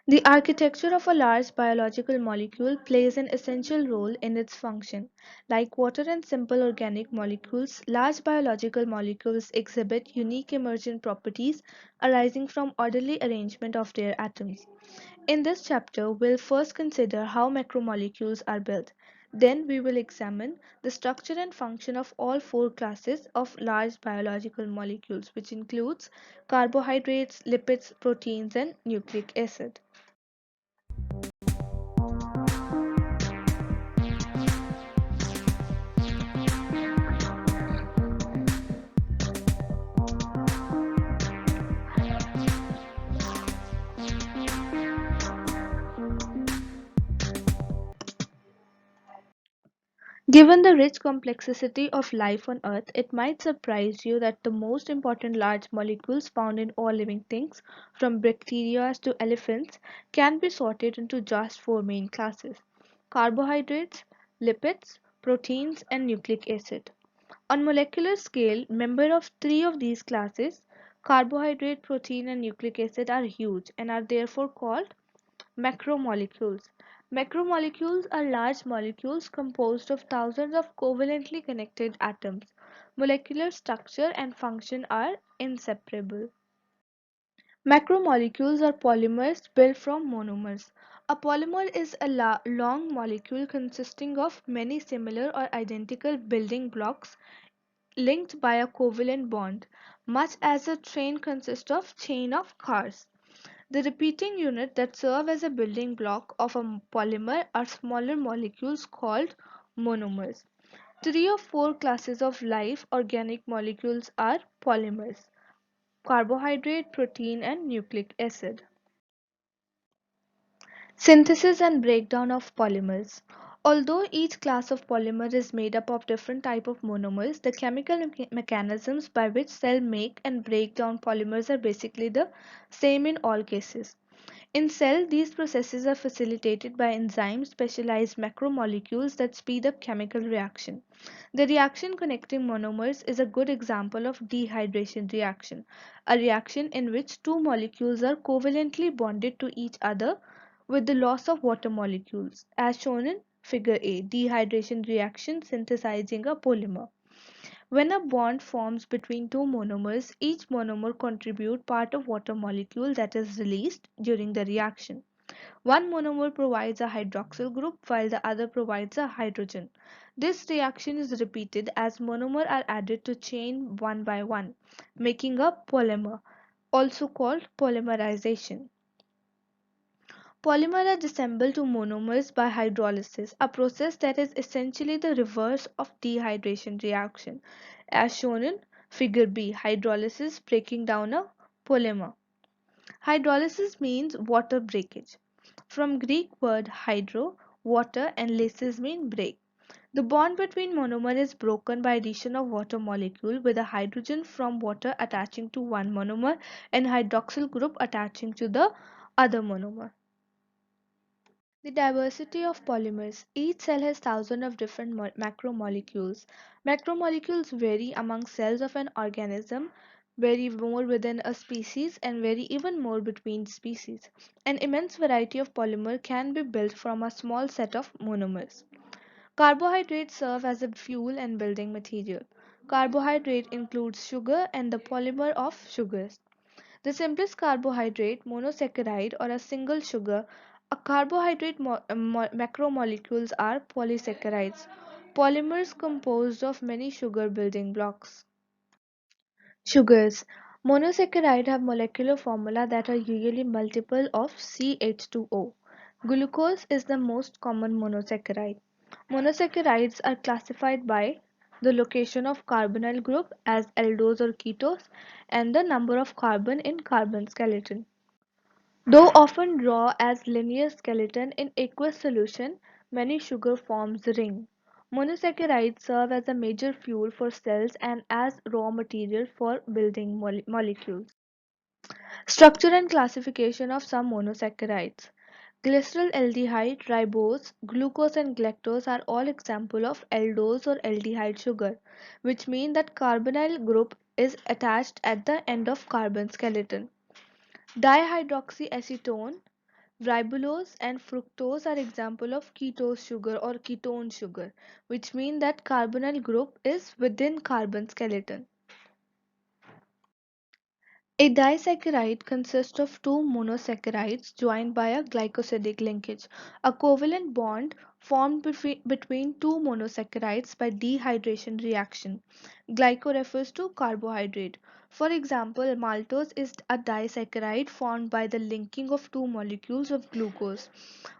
The architecture of a large biological molecule plays an essential role in its function. Like water and simple organic molecules, large biological molecules exhibit unique emergent properties arising from orderly arrangement of their atoms. In this chapter, we'll first consider how macromolecules are built. Then we will examine the structure and function of all four classes of large biological molecules, which includes carbohydrates, lipids, proteins, and nucleic acid. Given the rich complexity of life on Earth, it might surprise you that the most important large molecules found in all living things, from bacteria to elephants, can be sorted into just four main classes: carbohydrates, lipids, proteins, and nucleic acid. On molecular scale, members of three of these classes, carbohydrate, protein, and nucleic acid, are huge and are therefore called macromolecules. Macromolecules are large molecules composed of thousands of covalently connected atoms. Molecular structure and function are inseparable. Macromolecules are polymers built from monomers. A polymer is a long molecule consisting of many similar or identical building blocks linked by a covalent bond, much as a train consists of chain of cars. The repeating unit that serve as a building block of a polymer are smaller molecules called monomers. Three or four classes of live organic molecules are polymers: carbohydrate, protein, and nucleic acid. Synthesis and breakdown of polymers. Although each class of polymer is made up of different types of monomers, the chemical mechanisms by which cells make and break down polymers are basically the same in all cases. In cell, these processes are facilitated by enzymes, specialized macromolecules that speed up chemical reaction. The reaction connecting monomers is a good example of dehydration reaction, a reaction in which two molecules are covalently bonded to each other with the loss of water molecules, as shown in figure A, dehydration reaction synthesizing a polymer. When a bond forms between two monomers, each monomer contributes part of water molecule that is released during the reaction. One monomer provides a hydroxyl group while the other provides a hydrogen. This reaction is repeated as monomers are added to chain one by one, making a polymer, also called polymerization. Polymers are disassembled to monomers by hydrolysis, a process that is essentially the reverse of dehydration reaction, as shown in figure B, hydrolysis breaking down a polymer. Hydrolysis means water breakage. From Greek word hydro, water, and lysis mean break. The bond between monomer is broken by addition of water molecule with a hydrogen from water attaching to one monomer and hydroxyl group attaching to the other monomer. The diversity of polymers. Each cell has thousands of different macromolecules. Macromolecules vary among cells of an organism, vary more within a species, and vary even more between species. An immense variety of polymer can be built from a small set of monomers. Carbohydrates serve as a fuel and building material. Carbohydrate includes sugar and the polymer of sugars. The simplest carbohydrate, monosaccharide, or a single sugar, a carbohydrate macromolecules are polysaccharides, polymers composed of many sugar building blocks. Sugars. Monosaccharides have molecular formula that are usually multiple of CH2O. Glucose is the most common monosaccharide. Monosaccharides are classified by the location of carbonyl group as aldose or ketose and the number of carbon in carbon skeleton. Though often raw as linear skeleton in aqueous solution, many sugar forms ring. Monosaccharides serve as a major fuel for cells and as raw material for building molecules. Structure and classification of some monosaccharides. Glyceraldehyde, ribose, glucose and galactose are all examples of aldose or aldehyde sugar, which mean that carbonyl group is attached at the end of carbon skeleton. Dihydroxyacetone, Ribulose and fructose are example of ketose sugar or ketone sugar, which mean that carbonyl group is within carbon skeleton. A disaccharide consists of two monosaccharides joined by a glycosidic linkage. A covalent bond formed between two monosaccharides by dehydration reaction. Glyco refers to carbohydrate. For example, maltose is a disaccharide formed by the linking of two molecules of glucose.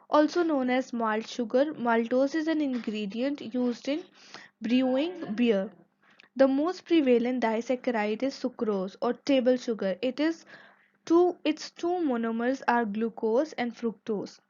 Also known as malt sugar, maltose is an ingredient used in brewing beer. The most prevalent disaccharide is sucrose or table sugar. Its two monomers are glucose and fructose.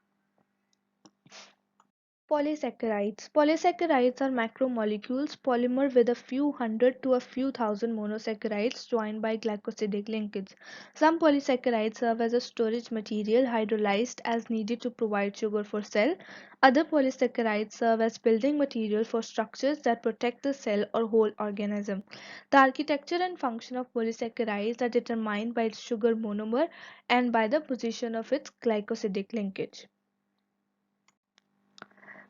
Polysaccharides. Polysaccharides are macromolecules, polymer with a few hundred to a few thousand monosaccharides joined by glycosidic linkage. Some polysaccharides serve as a storage material hydrolyzed as needed to provide sugar for cell. Other polysaccharides serve as building material for structures that protect the cell or whole organism. The architecture and function of polysaccharides are determined by its sugar monomer and by the position of its glycosidic linkage.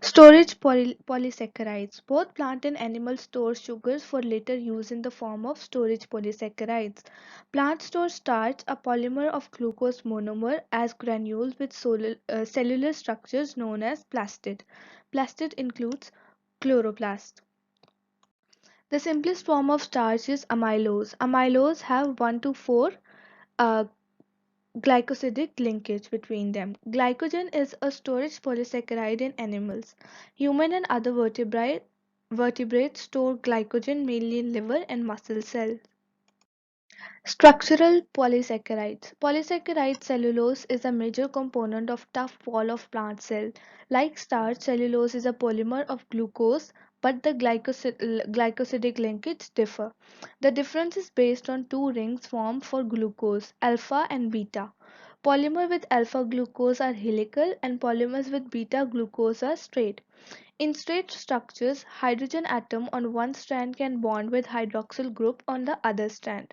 Storage polysaccharides. Both plant and animal store sugars for later use in the form of storage polysaccharides. Plants store starch, a polymer of glucose monomer, as granules with cellular structures known as plastid. Plastid includes chloroplast. The simplest form of starch is amylose. Amylose have 1 to 4 uh, glycosidic linkage between them. Glycogen is a storage polysaccharide in animals. Human and other vertebrates store glycogen mainly in liver and muscle cells. Structural polysaccharides. Polysaccharide cellulose is a major component of tough wall of plant cell. Like starch, cellulose is a polymer of glucose, but the glycosidic linkage differ. The difference is based on two rings formed for glucose, alpha and beta. Polymer with alpha glucose are helical and polymers with beta glucose are straight. In straight structures, hydrogen atom on one strand can bond with hydroxyl group on the other strand.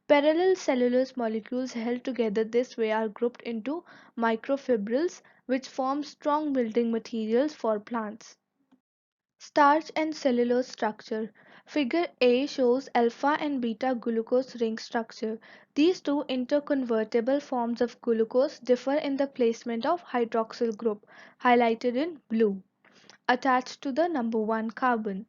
Parallel cellulose molecules held together this way are grouped into microfibrils, which form strong building materials for plants. Starch and cellulose structure. Figure A shows alpha and beta glucose ring structure. These two interconvertible forms of glucose differ in the placement of hydroxyl group, highlighted in blue, attached to the number 1 carbon.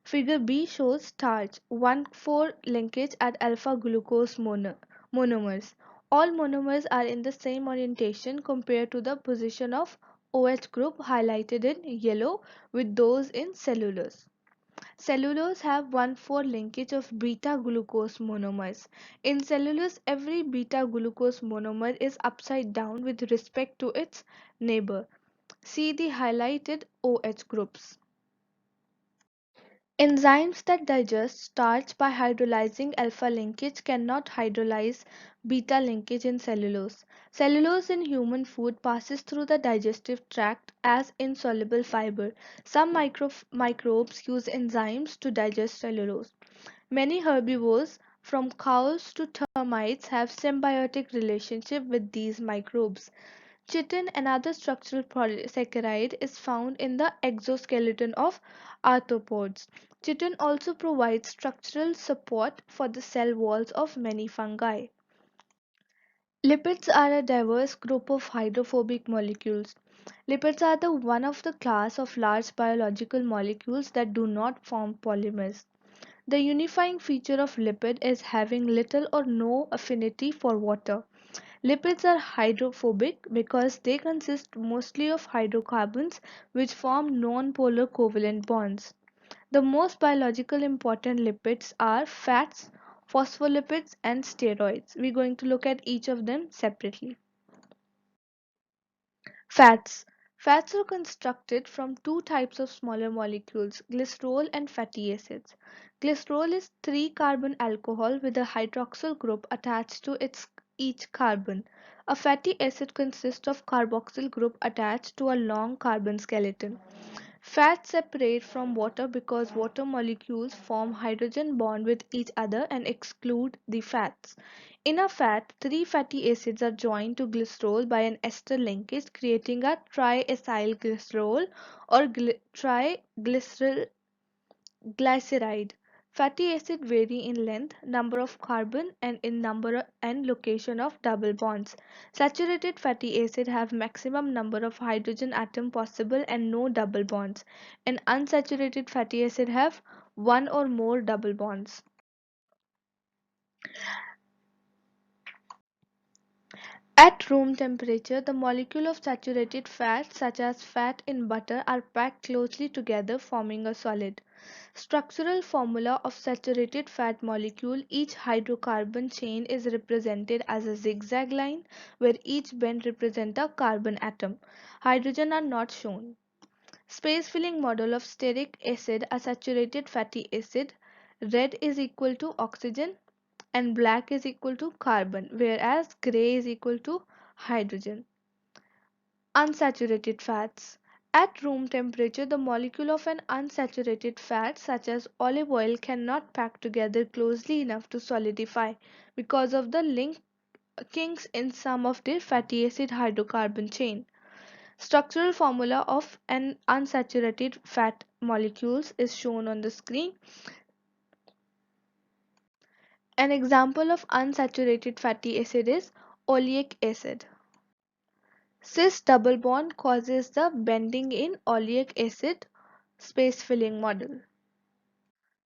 Figure B shows starch 1,4 linkage at alpha glucose monomers. All monomers are in the same orientation compared to the position of OH group highlighted in yellow with those in cellulose. Cellulose have 1,4 linkage of beta glucose monomers. In cellulose, every beta glucose monomer is upside down with respect to its neighbor. See the highlighted OH groups. Enzymes that digest starch by hydrolyzing alpha linkage cannot hydrolyze beta linkage in cellulose. Cellulose in human food passes through the digestive tract as insoluble fiber. Some microbes use enzymes to digest cellulose. Many herbivores, from cows to termites, have symbiotic relationship with these microbes. Chitin, another structural polysaccharide, is found in the exoskeleton of arthropods. Chitin also provides structural support for the cell walls of many fungi. Lipids are a diverse group of hydrophobic molecules. Lipids are the one of the class of large biological molecules that do not form polymers. The unifying feature of lipid is having little or no affinity for water. Lipids are hydrophobic because they consist mostly of hydrocarbons which form non-polar covalent bonds. The most biological important lipids are fats, phospholipids and steroids. We're going to look at each of them separately. Fats. Fats are constructed from two types of smaller molecules, glycerol and fatty acids. Glycerol is 3-carbon alcohol with a hydroxyl group attached to each carbon. A fatty acid consists of carboxyl group attached to a long carbon skeleton. Fats separate from water because water molecules form hydrogen bond with each other and exclude the fats. In a fat, three fatty acids are joined to glycerol by an ester linkage, creating a triacylglycerol or triglyceryl glyceride. Fatty acids vary in length, number of carbon, and in number and location of double bonds. Saturated fatty acids have maximum number of hydrogen atom possible and no double bonds. And unsaturated fatty acids have one or more double bonds. At room temperature, the molecule of saturated fat, such as fat in butter, are packed closely together, forming a solid. Structural formula of saturated fat molecule: each hydrocarbon chain is represented as a zigzag line where each bend represents a carbon atom. Hydrogen are not shown. Space filling model of stearic acid, a saturated fatty acid. Red is equal to oxygen and black is equal to carbon, whereas gray is equal to hydrogen. Unsaturated fats. At room temperature, the molecule of an unsaturated fat, such as olive oil, cannot pack together closely enough to solidify because of the linkings in some of their fatty acid hydrocarbon chain. Structural formula of an unsaturated fat molecules is shown on the screen. An example of unsaturated fatty acid is oleic acid. Cis double bond causes the bending in oleic acid space filling model.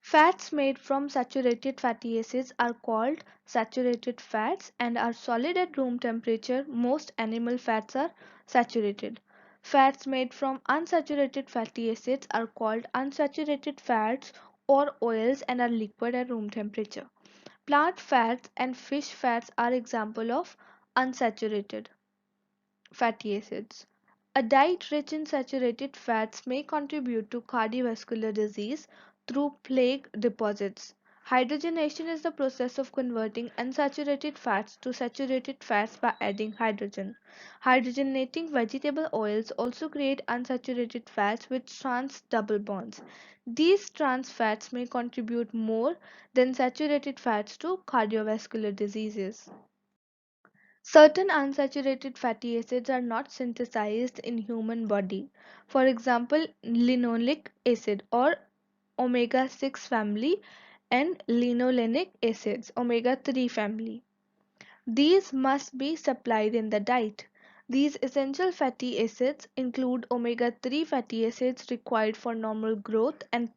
Fats made from saturated fatty acids are called saturated fats and are solid at room temperature. Most animal fats are saturated. Fats made from unsaturated fatty acids are called unsaturated fats or oils and are liquid at room temperature. Plant fats and fish fats are examples of unsaturated fatty acids. A diet rich in saturated fats may contribute to cardiovascular disease through plaque deposits. Hydrogenation is the process of converting unsaturated fats to saturated fats by adding hydrogen. Hydrogenating vegetable oils also create unsaturated fats with trans double bonds. These trans fats may contribute more than saturated fats to cardiovascular diseases. Certain unsaturated fatty acids are not synthesized in human body. For example, linoleic acid or omega-6 family and linolenic acids omega-3 family. These must be supplied in the diet. These essential fatty acids include omega-3 fatty acids required for normal growth and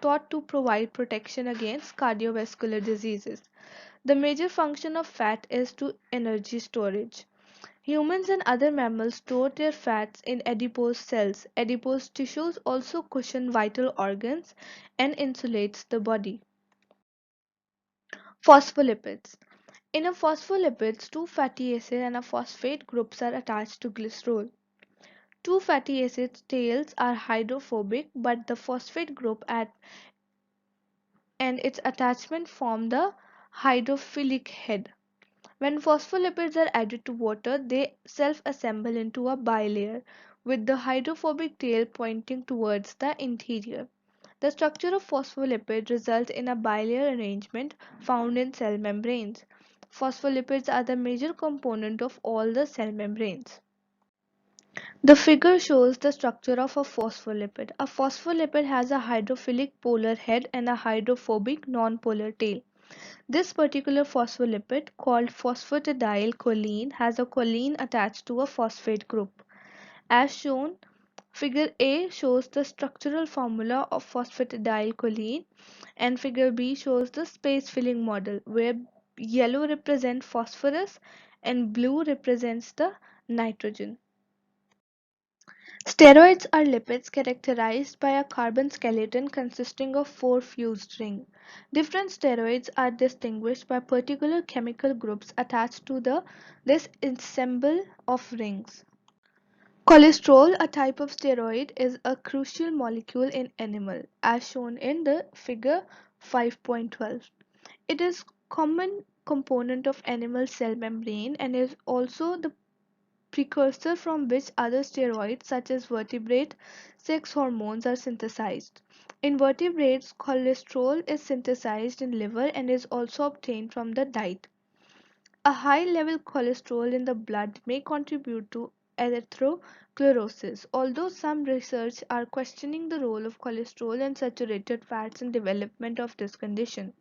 thought to provide protection against cardiovascular diseases. The major function of fat is to energy storage. Humans and other mammals store their fats in adipose cells. Adipose tissues also cushion vital organs and insulates the body. Phospholipids. In a phospholipids, two fatty acids and a phosphate groups are attached to glycerol. Two fatty acid tails are hydrophobic, but the phosphate group and its attachment form the hydrophilic head. When phospholipids are added to water, they self-assemble into a bilayer, with the hydrophobic tail pointing towards the interior. The structure of phospholipid results in a bilayer arrangement found in cell membranes. Phospholipids are the major component of all the cell membranes. The figure shows the structure of a phospholipid. A phospholipid has a hydrophilic polar head and a hydrophobic non-polar tail. This particular phospholipid, called phosphatidylcholine, has a choline attached to a phosphate group. As shown, figure A shows the structural formula of phosphatidylcholine and figure B shows the space filling model where yellow represents phosphorus and blue represents the nitrogen. Steroids are lipids characterized by a carbon skeleton consisting of four fused rings. Different steroids are distinguished by particular chemical groups attached to this ensemble of rings. Cholesterol, a type of steroid, is a crucial molecule in animal, as shown in the figure 5.12. It is common component of animal cell membrane and is also the precursor from which other steroids such as vertebrate sex hormones are synthesized. In vertebrates, cholesterol is synthesized in liver and is also obtained from the diet. A high level cholesterol in the blood may contribute to atherosclerosis, although some research are questioning the role of cholesterol and saturated fats in development of this condition.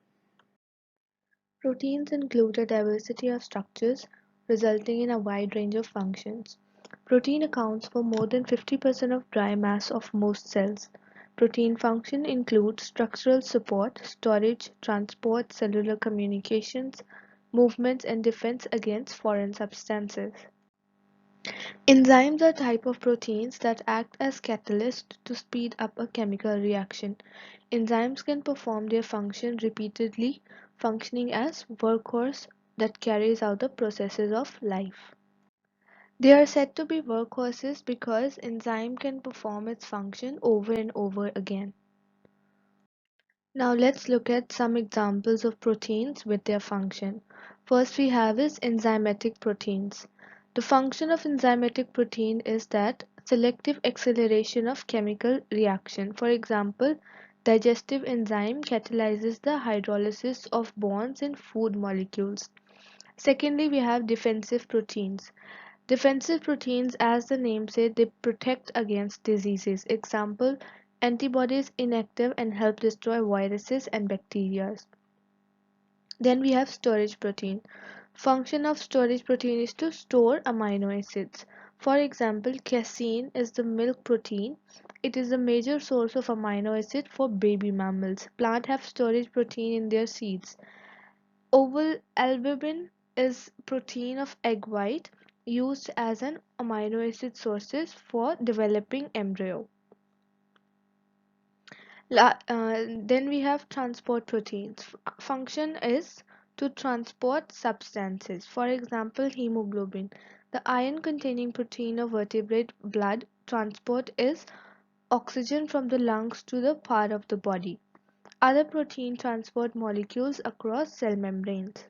Proteins include a diversity of structures, resulting in a wide range of functions. Protein accounts for more than 50% of dry mass of most cells. Protein function includes structural support, storage, transport, cellular communications, movements, and defense against foreign substances. Enzymes are type of proteins that act as catalysts to speed up a chemical reaction. Enzymes can perform their function repeatedly, functioning as workhorse that carries out the processes of life. They are said to be workhorses because enzyme can perform its function over and over again. Now let's look at some examples of proteins with their function. First we have is enzymatic proteins. The function of enzymatic protein is that selective acceleration of chemical reaction. For example, digestive enzyme catalyzes the hydrolysis of bonds in food molecules. Secondly, we have defensive proteins. Defensive proteins, as the name says, they protect against diseases. Example, antibodies inactive and help destroy viruses and bacteria. Then we have storage protein. Function of storage protein is to store amino acids. For example, casein is the milk protein. It is a major source of amino acid for baby mammals. Plants have storage protein in their seeds. Oval albumin is protein of egg white used as an amino acid sources for developing embryo. Then we have transport proteins. Function is to transport substances. For example, hemoglobin. The iron containing protein of vertebrate blood transport is oxygen from the lungs to the part of the body. Other protein transport molecules across cell membranes.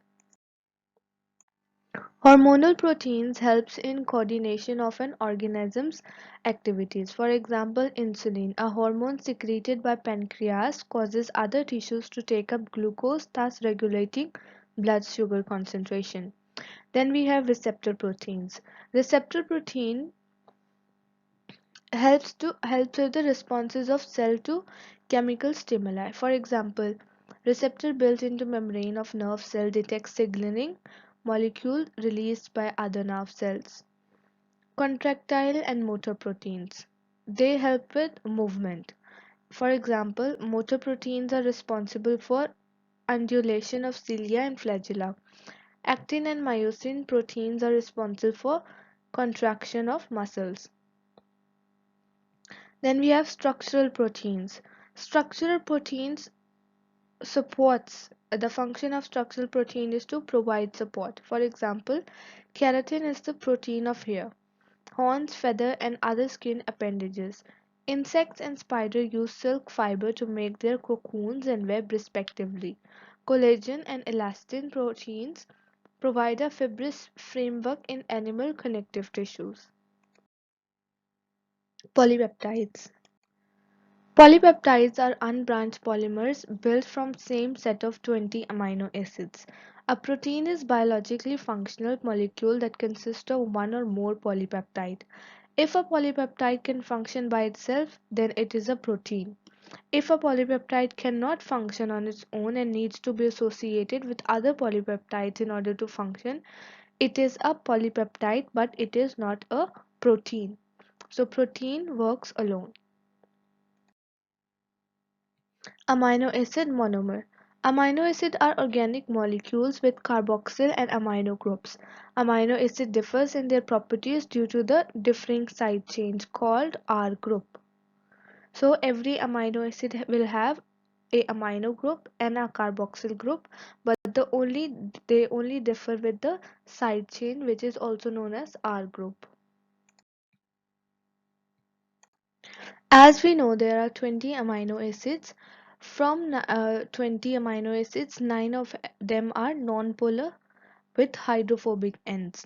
Hormonal proteins helps in coordination of an organism's activities. For example, insulin, a hormone secreted by pancreas, causes other tissues to take up glucose, thus regulating blood sugar concentration. Then we have receptor proteins. Receptor protein helps with the responses of cell to chemical stimuli. For example, receptor built into membrane of nerve cell detects signaling molecule released by other nerve cells. Contractile and motor proteins. They help with movement. For example, motor proteins are responsible for undulation of cilia and flagella. Actin and myosin proteins are responsible for contraction of muscles. Then we have structural proteins. Structural proteins supports the function of structural protein is to provide support. For example, keratin is the protein of hair, horns, feather, and other skin appendages. Insects and spiders use silk fiber to make their cocoons and web respectively. Collagen and elastin proteins provide a fibrous framework in animal connective tissues. Polypeptides. Polypeptides are unbranched polymers built from same set of 20 amino acids. A protein is biologically functional molecule that consists of one or more polypeptide. If a polypeptide can function by itself, then it is a protein. If a polypeptide cannot function on its own and needs to be associated with other polypeptides in order to function, it is a polypeptide but it is not a protein. So protein works alone. Amino acid monomer. Amino acid are organic molecules with carboxyl and amino groups. Amino acid differs in their properties due to the differing side chains called R group. So every amino acid will have a amino group and a carboxyl group, but they only differ with the side chain, which is also known as R group. As we know, there are 20 amino acids. From 20 amino acids, 9 of them are nonpolar with hydrophobic ends.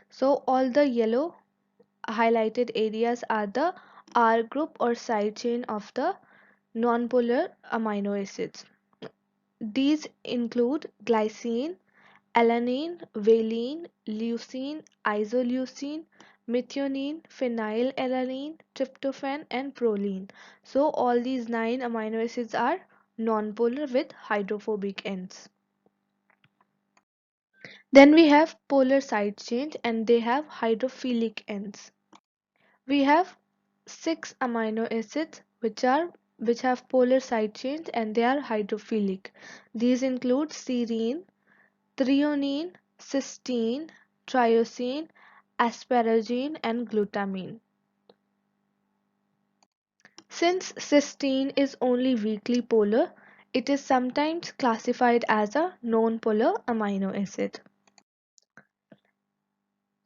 So all the yellow highlighted areas are the R group or side chain of the nonpolar amino acids. These include glycine, alanine, valine, leucine, isoleucine, methionine, phenylalanine, tryptophan, and proline. So all these 9 amino acids are nonpolar with hydrophobic ends. Then we have polar side chains and they have hydrophilic ends. We have 6 amino acids which have polar side chains and they are hydrophilic. These include serine, threonine, cysteine, triosine, asparagine, and glutamine. Since cysteine is only weakly polar, it is sometimes classified as a non-polar amino acid.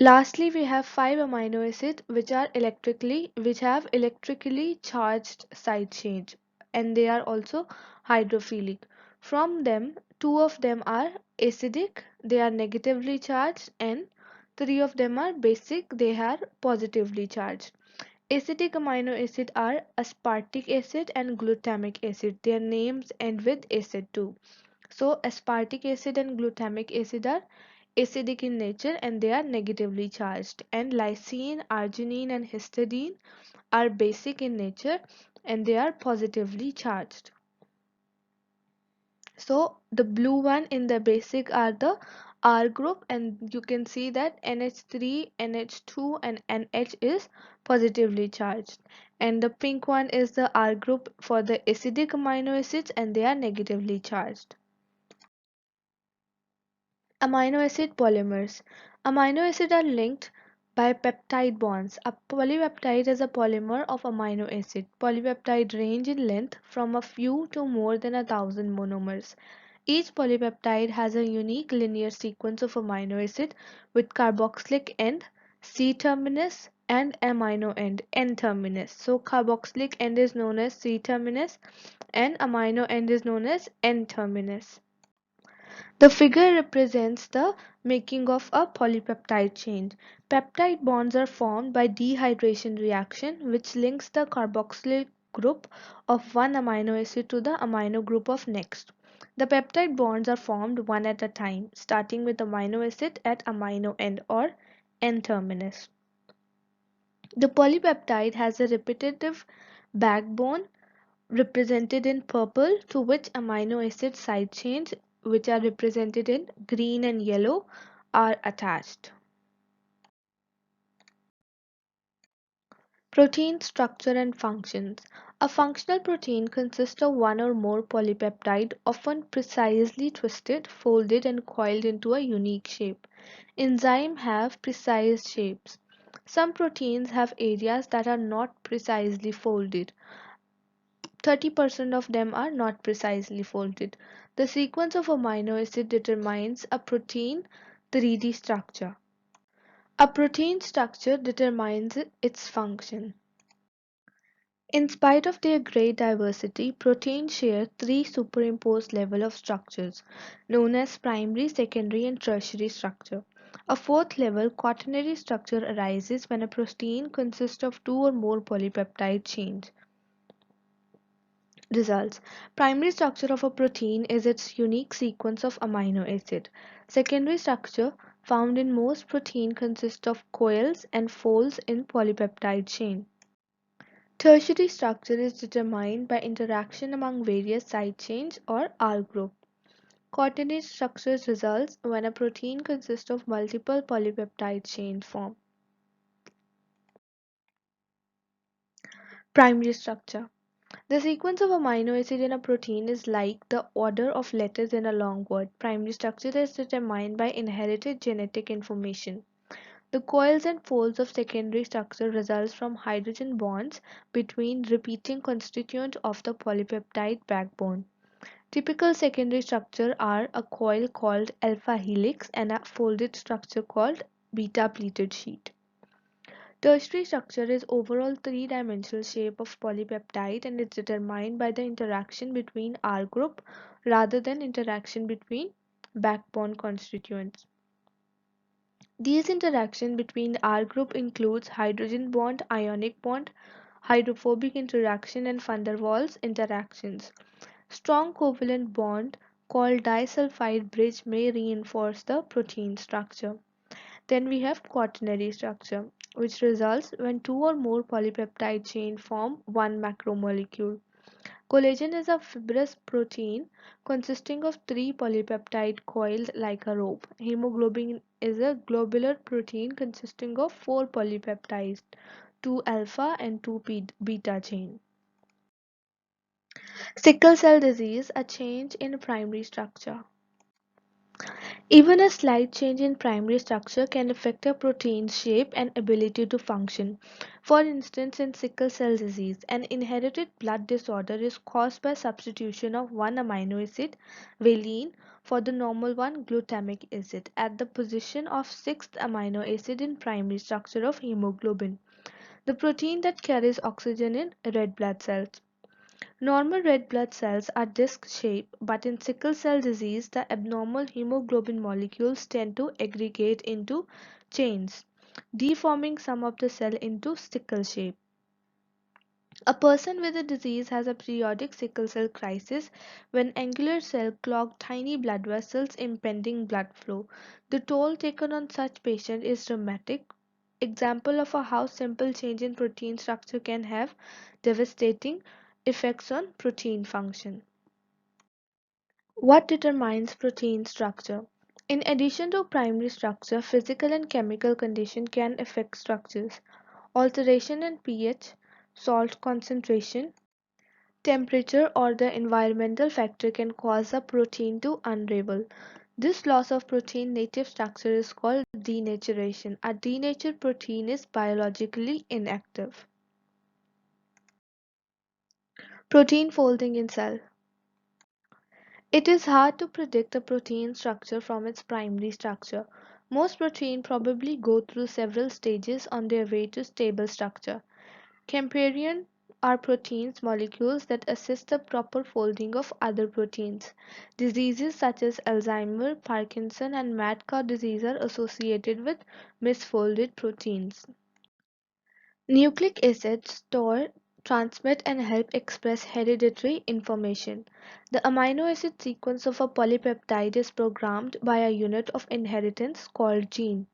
Lastly, we have 5 amino acids which have electrically charged side chains and they are also hydrophilic. From them, 2 of them are acidic, they are negatively charged, and 3 of them are basic, they are positively charged. Acidic amino acids are aspartic acid and glutamic acid. Their names end with acid too. So aspartic acid and glutamic acid are acidic in nature and they are negatively charged. And lysine, arginine, and histidine are basic in nature and they are positively charged. So the blue one in the basic are the R group and you can see that NH3, NH2 and NH is positively charged. And the pink one is the R group for the acidic amino acids and they are negatively charged. Amino acid polymers. Amino acids are linked by peptide bonds. A polypeptide is a polymer of amino acid. Polypeptide range in length from a few to more than 1,000 monomers. Each polypeptide has a unique linear sequence of amino acid with carboxylic end, C terminus, and amino end, N terminus. So carboxylic end is known as C terminus and amino end is known as N terminus. The figure represents the making of a polypeptide chain. Peptide bonds are formed by dehydration reaction which links the carboxylic group of one amino acid to the amino group of next. The peptide bonds are formed one at a time, starting with amino acid at amino end or N terminus. The polypeptide has a repetitive backbone represented in purple to which amino acid side chains which are represented in green and yellow are attached. Protein structure and functions. A functional protein consists of one or more polypeptide often precisely twisted, folded and coiled into a unique shape. Enzymes have precise shapes. Some proteins have areas that are not precisely folded. 30% of them are not precisely folded. The sequence of amino acid determines a protein 3D structure. A protein structure determines its function. In spite of their great diversity, proteins share 3 superimposed levels of structures, known as primary, secondary, and tertiary structure. A fourth level, quaternary structure arises when a protein consists of 2 or more polypeptide chains. Results. Primary structure of a protein is its unique sequence of amino acid. Secondary structure found in most protein consists of coils and folds in polypeptide chain. Tertiary structure is determined by interaction among various side chains or R group. Quaternary structure results when a protein consists of multiple polypeptide chain form. Primary structure. The sequence of amino acid in a protein is like the order of letters in a long word. Primary structure is determined by inherited genetic information. The coils and folds of secondary structure results from hydrogen bonds between repeating constituents of the polypeptide backbone. Typical secondary structure are a coil called alpha helix and a folded structure called beta pleated sheet. Tertiary structure is overall three-dimensional shape of polypeptide and is determined by the interaction between R group rather than interaction between backbone constituents. These interactions between R group includes hydrogen bond, ionic bond, hydrophobic interaction and van der Waals interactions. Strong covalent bond called disulfide bridge may reinforce the protein structure. Then we have quaternary structure, which results when two or more polypeptide chain form one macromolecule. Collagen is a fibrous protein consisting of three polypeptide coiled like a rope. Hemoglobin is a globular protein consisting of four polypeptides, two alpha and two beta chain. Sickle cell disease, a change in primary structure. Even a slight change in primary structure can affect a protein's shape and ability to function. For instance, in sickle cell disease, an inherited blood disorder is caused by substitution of one amino acid, valine, for the normal one, glutamic acid, at the position of sixth amino acid in primary structure of hemoglobin, the protein that carries oxygen in red blood cells. Normal red blood cells are disc-shaped, but in sickle cell disease, the abnormal hemoglobin molecules tend to aggregate into chains, deforming some of the cell into sickle shape. A person with the disease has a periodic sickle cell crisis when angular cells clog tiny blood vessels, impeding blood flow. The toll taken on such patient is dramatic. Example of how simple change in protein structure can have devastating effects on protein function. What determines protein structure? In addition to primary structure, physical and chemical condition can affect structures. Alteration in pH, salt concentration, temperature, or the environmental factor can cause a protein to unravel. This loss of protein native structure is called denaturation. A denatured protein is biologically inactive. Protein folding in cell. It is hard to predict a protein structure from its primary structure. Most proteins probably go through several stages on their way to stable structure. Cambrian are proteins molecules that assist the proper folding of other proteins. Diseases such as Alzheimer, Parkinson, and mad cow disease are associated with misfolded proteins. Nucleic acids store, transmit, and help express hereditary information. The amino acid sequence of a polypeptide is programmed by a unit of inheritance called gene.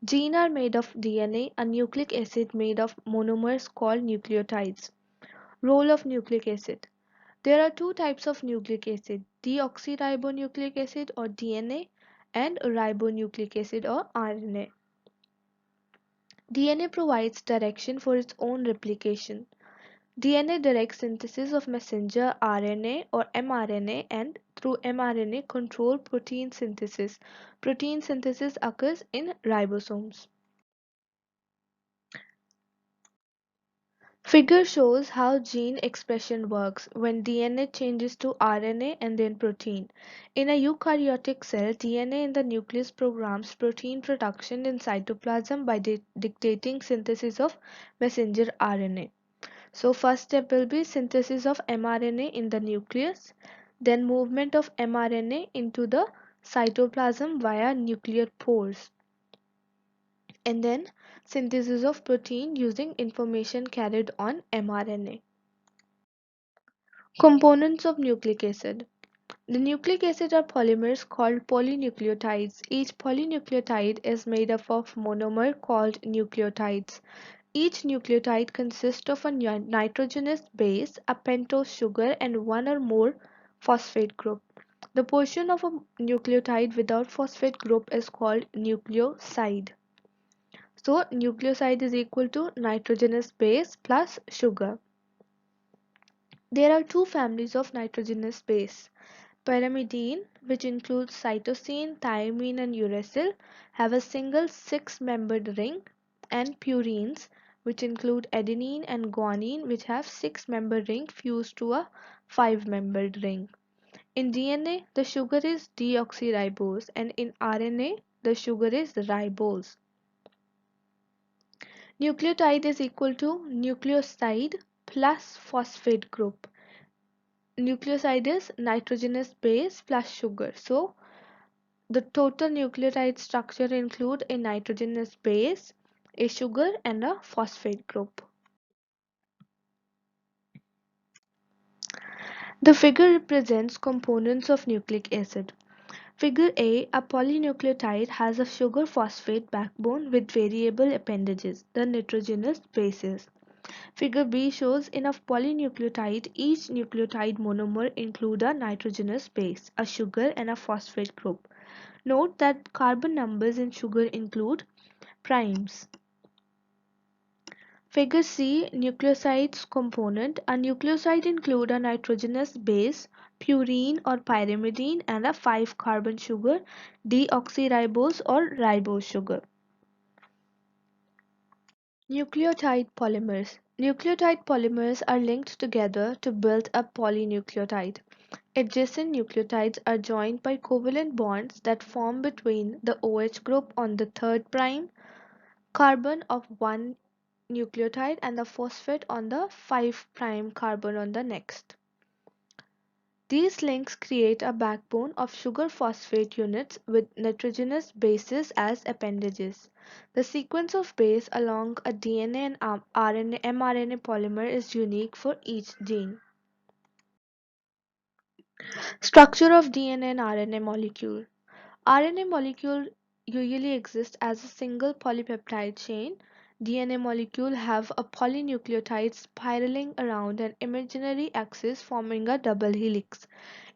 Genes are made of DNA, a nucleic acid made of monomers called nucleotides. Role of nucleic acid. There are two types of nucleic acid, deoxyribonucleic acid or DNA and ribonucleic acid or RNA. DNA provides direction for its own replication. DNA directs synthesis of messenger RNA or mRNA and through mRNA control protein synthesis. Protein synthesis occurs in ribosomes. Figure shows how gene expression works when DNA changes to RNA and then protein. In a eukaryotic cell, DNA in the nucleus programs protein production in cytoplasm by dictating synthesis of messenger RNA. So first step will be synthesis of mRNA in the nucleus, then movement of mRNA into the cytoplasm via nuclear pores, and then synthesis of protein using information carried on mRNA. Components of nucleic acid. The nucleic acid are polymers called polynucleotides. Each polynucleotide is made up of monomer called nucleotides. Each nucleotide consists of a nitrogenous base, a pentose sugar, and one or more phosphate group. The portion of a nucleotide without phosphate group is called nucleoside. So, nucleoside is equal to nitrogenous base plus sugar. There are two families of nitrogenous base. Pyrimidine, which includes cytosine, thymine, and uracil, have a single six-membered ring, and purines, which include adenine and guanine, which have six-membered ring fused to a five-membered ring. In DNA, the sugar is deoxyribose, and in RNA, the sugar is ribose. Nucleotide is equal to nucleoside plus phosphate group. Nucleoside is nitrogenous base plus sugar. So the total nucleotide structure include a nitrogenous base, a sugar, and a phosphate group. The figure represents components of nucleic acid. Figure A, a polynucleotide has a sugar phosphate backbone with variable appendages, the nitrogenous bases. Figure B shows in a polynucleotide, each nucleotide monomer include a nitrogenous base, a sugar and a phosphate group. Note that carbon numbers in sugar include primes. Figure C, nucleosides component. A nucleoside include a nitrogenous base, purine or pyrimidine, and a 5-carbon sugar, deoxyribose or ribose sugar. Nucleotide polymers. Nucleotide polymers are linked together to build a polynucleotide. Adjacent nucleotides are joined by covalent bonds that form between the OH group on the 3rd prime carbon of one nucleotide and the phosphate on the 5 prime carbon on the next. These links create a backbone of sugar phosphate units with nitrogenous bases as appendages. The sequence of base along a DNA and RNA, mRNA polymer is unique for each gene. Structure of DNA and RNA molecule. RNA molecule usually exists as a single polypeptide chain. DNA molecule have a polynucleotide spiraling around an imaginary axis forming a double helix.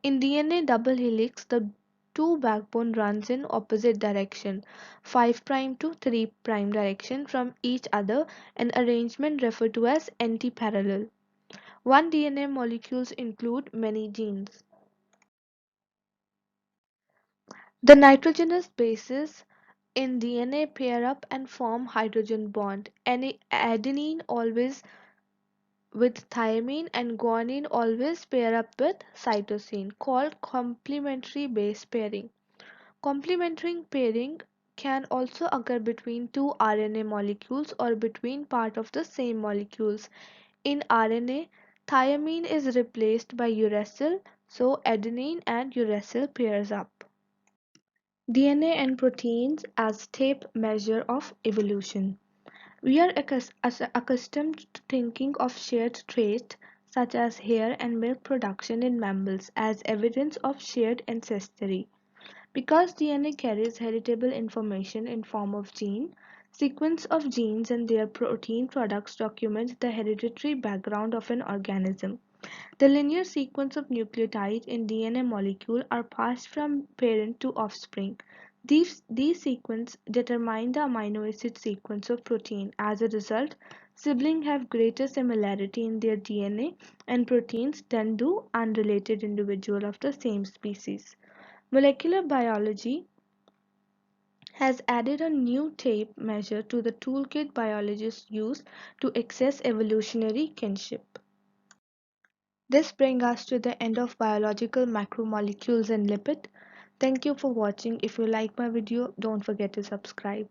In DNA double helix, the two backbone runs in opposite direction, 5 prime to 3 prime direction from each other, an arrangement referred to as antiparallel. One DNA molecules include many genes. The nitrogenous bases in DNA pair up and form hydrogen bond. Adenine always with thymine and guanine always pair up with cytosine, called complementary base pairing. Complementary pairing can also occur between two RNA molecules or between part of the same molecules. In RNA, thymine is replaced by uracil, so adenine and uracil pairs up. DNA and proteins as tape measure of evolution. We are accustomed to thinking of shared traits such as hair and milk production in mammals as evidence of shared ancestry. Because DNA carries heritable information in form of gene, sequence of genes and their protein products document the hereditary background of an organism. The linear sequence of nucleotides in DNA molecule are passed from parent to offspring. These sequences determine the amino acid sequence of protein. As a result, siblings have greater similarity in their DNA and proteins than do unrelated individuals of the same species. Molecular biology has added a new tape measure to the toolkit biologists use to access evolutionary kinship. This brings us to the end of biological macromolecules and lipid. Thank you for watching. If you like my video, don't forget to subscribe.